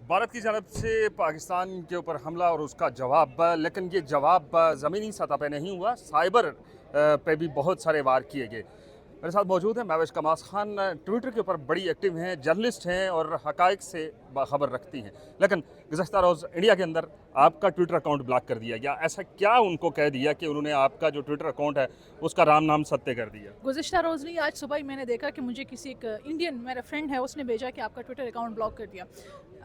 भारत की जानब से पाकिस्तान के ऊपर हमला और उसका जवाब, लेकिन ये जवाब ज़मीनी सतह पे नहीं हुआ, साइबर पे भी बहुत सारे वार किए गए। मेरे साथ मौजूद हैं महवेश कमास खान, ट्विटर के ऊपर बड़ी एक्टिव हैं, जर्नलिस्ट हैं और हक़ाइक़ से बाखबर रखती हैं। लेकिन गुज़श्ता रोज़ इंडिया के अंदर आपका ट्विटर अकाउंट ब्लॉक कर दिया गया। ऐसा क्या उनको कह दिया कि उन्होंने आपका जो ट्विटर अकाउंट है उसका राम नाम सत्य कर दिया? गुज़िश्ता रोज़ नहीं, आज सुबह ही मैंने देखा कि मुझे किसी एक इंडियन मेरा फ्रेंड है उसने भेजा कि आपका ट्विटर अकाउंट ब्लॉक कर दिया।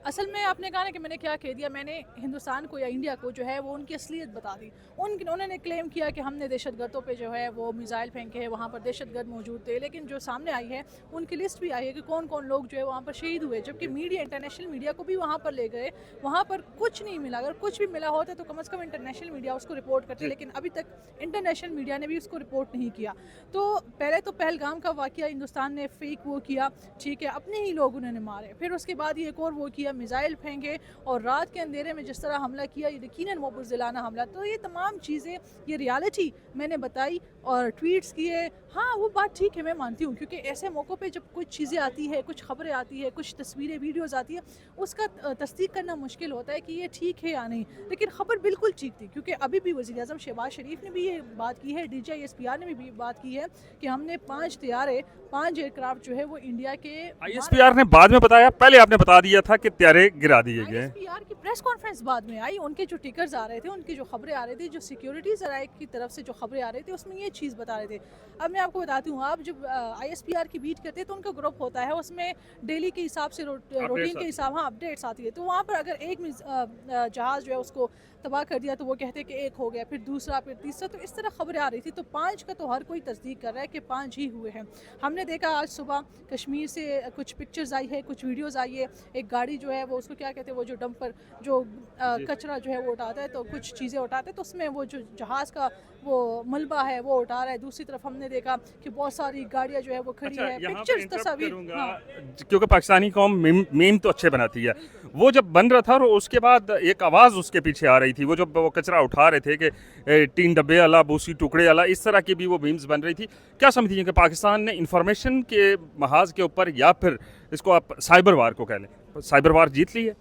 असल में आपने कहा ना कि मैंने क्या कह दिया, मैंने हिंदुस्तान को या इंडिया को जो है वो उनकी असलियत बता दी। उन्होंने क्लेम किया कि हमने दहशतगर्दों पे जो है वो मिसाइल फेंके हैं, वहाँ पर दहशतगर्द मौजूद थे, लेकिन जो सामने आई है उनकी लिस्ट भी आई है कि कौन कौन लोग जो है वहाँ पर शहीद हुए, जबकि मीडिया इंटरनेशनल मीडिया को भी वहाँ पर ले गए, वहाँ पर कुछ नहीं मिला। अगर कुछ भी मिला होता तो कम से कम इंटरनेशनल मीडिया उसको रिपोर्ट करते, लेकिन अभी तक इंटरनेशनल मीडिया ने भी उसको रिपोर्ट नहीं किया। तो पहले तो पहलगाम का वाक़या हिंदुस्तान ने फेक वो किया, ठीक है, अपने ही लोग उन्होंने मारे, फिर उसके बाद ये एक और वो किया, मिसाइल फेंके और रात के अंधेरे में जिस तरह हमला किया, ये यकीनन वो बुज़दिलाना हमला। तो ये तमाम चीज़ें, ये रियलिटी मैंने बताई और ट्वीट्स किए। हाँ, वो बात ठीक है, मैं मानती हूँ, क्योंकि ऐसे मौक़ों पे जब कुछ चीज़ें आती है, कुछ खबरें आती है, कुछ तस्वीरें वीडियोज़ आती है, उसका तस्दीक करना मुश्किल होता है कि ये ठीक है या नहीं। लेकिन खबर बिल्कुल ठीक थी, क्योंकि अभी भी वज़ीर-ए-आज़म शहबाज शरीफ ने भी ये बात की है, DGI-SPR ने भी बात की है कि हमने 5 तैयारे, 5 एयरक्राफ्ट जो है वो इंडिया के। ISPR ने बाद में बताया, पहले आपने बता दिया था कि तैयारे गिरा दिए गए। ISPR की प्रेस कॉन्फ्रेंस बाद में आई, उनके जो टिकर्स आ रहे थे, उनकी जो खबरें आ रही थी, जो सिक्योरिटी ज़राए की तरफ से जो खबरें आ रही थी, उसमें ये चीज़ बता रहे थे। अब मैं आपको बताती हूँ, आप जब ISPR की बीट करते हैं तो उनका ग्रुप होता है, उसमें डेली के हिसाब से रूटीन के हिसाब, हाँ, अपडेट्स आती है। तो वहाँ पर अगर एक जहाज़ जो है उसको तबाह कर दिया तो वो कहते हैं कि एक हो गया, फिर दूसरा, फिर तीसरा, तो इस तरह खबरें आ रही थी। तो 5 का तो हर कोई तस्दीक कर रहा है कि 5 ही हुए हैं। हमने देखा आज सुबह कश्मीर से कुछ पिक्चर्स आई है, कुछ वीडियोज़ आई है, एक गाड़ी जो है वो उसको क्या कहते हैं, वो जो डंपर जो कचरा जो है वो उठाता है, तो कुछ चीज़ें उठाते हैं, तो उसमें वो जो जहाज़ का वो मलबा है वो उठा रहा है। दूसरी तरफ हमने देखा कि बहुत सारी गाड़ियाँ जो है वो खड़ी है, पिक्चर्स, तस्वीर। हाँ, क्योंकि पाकिस्तानी कौम मीम तो अच्छे बनाती है। वो जब बन रहा था और उसके बाद एक आवाज़ उसके पीछे आ रही थी, वो जब वो कचरा उठा रहे थे कि 3 डब्बे वाला, बूसी टुकड़े वाला, इस तरह की भी वो मीम्स बन रही थी। क्या समझती हैं कि पाकिस्तान ने इंफॉर्मेशन के महाज के ऊपर, या फिर इसको आप साइबर वार को कह लें, साइबर वार जीत ली है?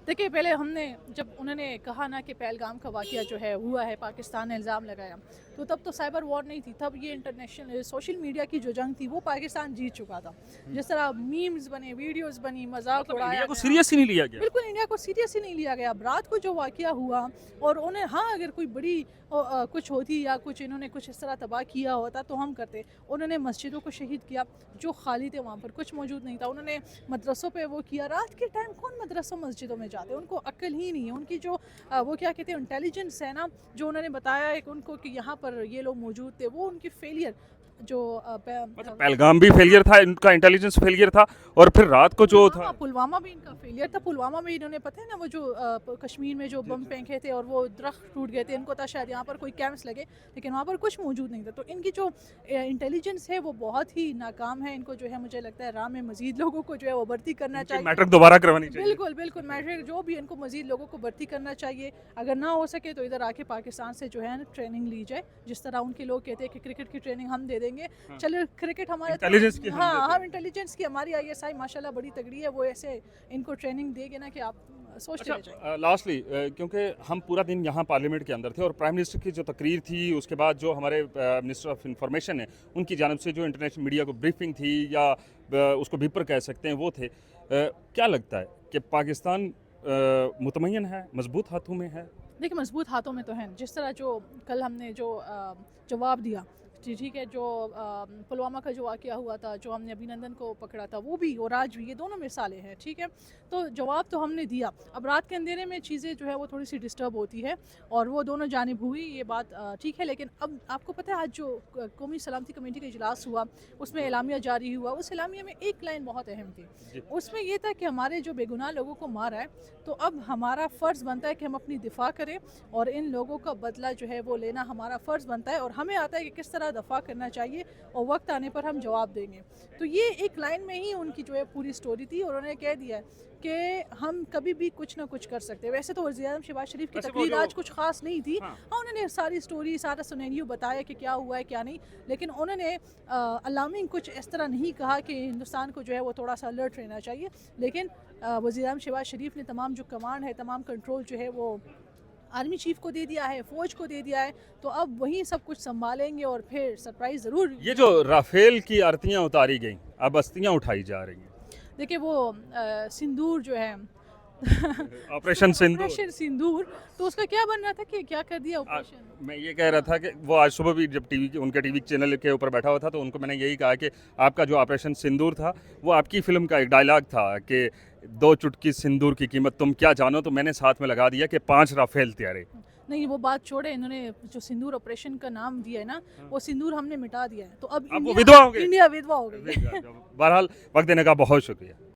देखिए, पहले हमने जब उन्होंने कहा ना कि पहलगाम का वाक़या जो है हुआ है, पाकिस्तान ने इल्ज़ाम लगाया, तो तब तो साइबर वॉर नहीं थी, तब ये इंटरनेशनल सोशल मीडिया की जो जंग थी वो पाकिस्तान जीत चुका था। जिस तरह मीम्स बने, वीडियोस बनी, मजाक उड़ाया इंडिया को गया। सीरियस ही नहीं लिया गया। बिल्कुल इंडिया को सीरियस ही नहीं लिया गया। अब रात को जो वाक़या हुआ और उन्हें, हाँ, अगर कोई बड़ी कुछ होती या कुछ इन्होंने कुछ इस तरह तबाह किया होता तो हम करते। उन्होंने मस्जिदों को शहीद किया जो खाली थे, वहाँ पर कुछ मौजूद नहीं था। उन्होंने मदरसों पे वो किया। रात के टाइम कौन मदरसों मस्जिदों में जाते हैं? उनको अक्ल ही नहीं है। उनकी जो वो क्या कहते हैं, इंटेलिजेंस है ना, जो उन्होंने बताया है कि उनको कि यहाँ पर ये लोग मौजूद थे, वो उनकी फेलियर जो मतलब पहलगाम भी फेलियर था, इनका इंटेलिजेंस फेलियर था, और फिर रात को जो था पुलवामा भी इनका फेलियर था। पुलवामा में इन्होंने, पता है ना, वो जो कश्मीर में जो बम फेंके थे और वो दरख्त टूट गए थे, इनको था शायद यहाँ पर कोई कैंप्स लगे, लेकिन वहाँ पर कुछ मौजूद नहीं था। तो इनकी जो इंटेलिजेंस है वो बहुत ही नाकाम है। इनको जो है मुझे लगता है राह में मजीद लोगों को जो है वो भर्ती करना चाहिए। मैट्रिक दोबारा करवानी चाहिए। बिल्कुल बिल्कुल, मैट्रिक जो भी, इनको मजीद लोगों को भर्ती करना चाहिए। अगर ना हो सके तो इधर आके पाकिस्तान से जो है ना ट्रेनिंग ली जाए, जिस तरह उनके लोग कहते हैं कि क्रिकेट की ट्रेनिंग हम दे देंगे। चलो, क्रिकेट हमारे इंटेलिजेंस की हाँ, हम इंटेलिजेंस की, हमारी ISI माशाल्लाह बड़ी तगड़ी है, वो ऐसे इनको ट्रेनिंग देंगे ना कि आप सोचते रह जाएंगे। लास्टली, क्योंकि हम पूरा दिन यहाँ पार्लियामेंट के अंदर थे और प्राइम मिनिस्टर की जो तकरीर थी, उसके बाद जो हमारे मिनिस्टर ऑफ इंफॉर्मेशन है उनकी जानब से जो इंटरनेशनल मीडिया को ब्रीफिंग थी, या उसको बीपर कह सकते हैं, वो थे। क्या लगता है कि पाकिस्तान मुतमय्यन है, मजबूत हाथों में है? देखिए, मजबूत हाथों में तो है। जिस तरह जो कल हमने जो जवाब दिया, ठीक है, जो पुलवामा का जो वाक़या हुआ था, जो हमने अभिनंदन को पकड़ा था, वो भी और आज भी, ये दोनों मिसालें हैं, ठीक है। तो जवाब तो हमने दिया। अब रात के अंधेरे में चीज़ें जो है वो थोड़ी सी डिस्टर्ब होती है और वो दोनों जानिब हुई, ये बात ठीक है। लेकिन अब आपको पता है, आज जो कौमी सलामती कमेटी का इजलास हुआ, उसमें एलामिया जारी हुआ। उस एलामिया में एक लाइन बहुत अहम थी। उसमें ये था कि हमारे जो बेगुनाह लोगों को मारा है, तो अब हमारा फ़र्ज़ बनता है कि हम अपनी दिफा करें और इन लोगों का बदला जो है वो लेना हमारा फ़र्ज़ बनता है। और हमें आता है कि किस तरह دفاع کرنا چاہیے اور وقت آنے پر ہم جواب دیں گے. تو یہ ایک لائن میں ہی ان کی جو ہے پوری سٹوری تھی اور انہوں نے کہہ دیا کہ ہم کبھی بھی کچھ نہ کچھ کر سکتے ہیں. ویسے تو وزیر اعظم شہباز شریف کی تقریر آج کچھ خاص نہیں تھی. انہوں نے ساری سٹوری سارا سینیریو بتایا کہ کیا ہوا ہے کیا نہیں, لیکن انہوں نے الارمنگ کچھ اس طرح نہیں کہا کہ ہندوستان کو جو ہے وہ تھوڑا سا الرٹ رہنا چاہیے. لیکن وزیر اعظم شہباز شریف نے تمام جو کمانڈ ہے, تمام کنٹرول جو ہے وہ آرمی چیف کو دے دیا ہے, فوج کو دے دیا ہے. تو اب وہی سب کچھ سنبھالیں گے اور پھر سرپرائز ضرور. یہ جو رافیل کی آرتیاں اتاری گئیں, اب استیاں اٹھائی جا رہی ہیں. دیکھیں وہ سندور جو ہے آپریشن سندور, تو اس کا کیا بن رہا تھا کہ کیا کر دیا آپریشن. میں یہ کہہ رہا تھا کہ وہ آج صبح بھی جب ان کے ٹی وی چینل کے اوپر بیٹھا ہوا تھا تو ان کو میں نے یہی کہا کہ آپ کا جو آپریشن سندور تھا وہ آپ کی فلم کا ایک ڈائلاگ تھا کہ 2 چٹکی سندور کی قیمت تم کیا جانو, تو میں نے ساتھ میں لگا دیا کہ 5 رافیل تیارے. نہیں وہ بات چھوڑے, انہوں نے جو سندور آپریشن کا نام دیا ہے نا, وہ سندور ہم نے مٹا دیا ہے. تو اب ودوا ہو گئے, انڈیا ودوا ہو گئی. بہرحال وقت دینے کا بہت شکریہ.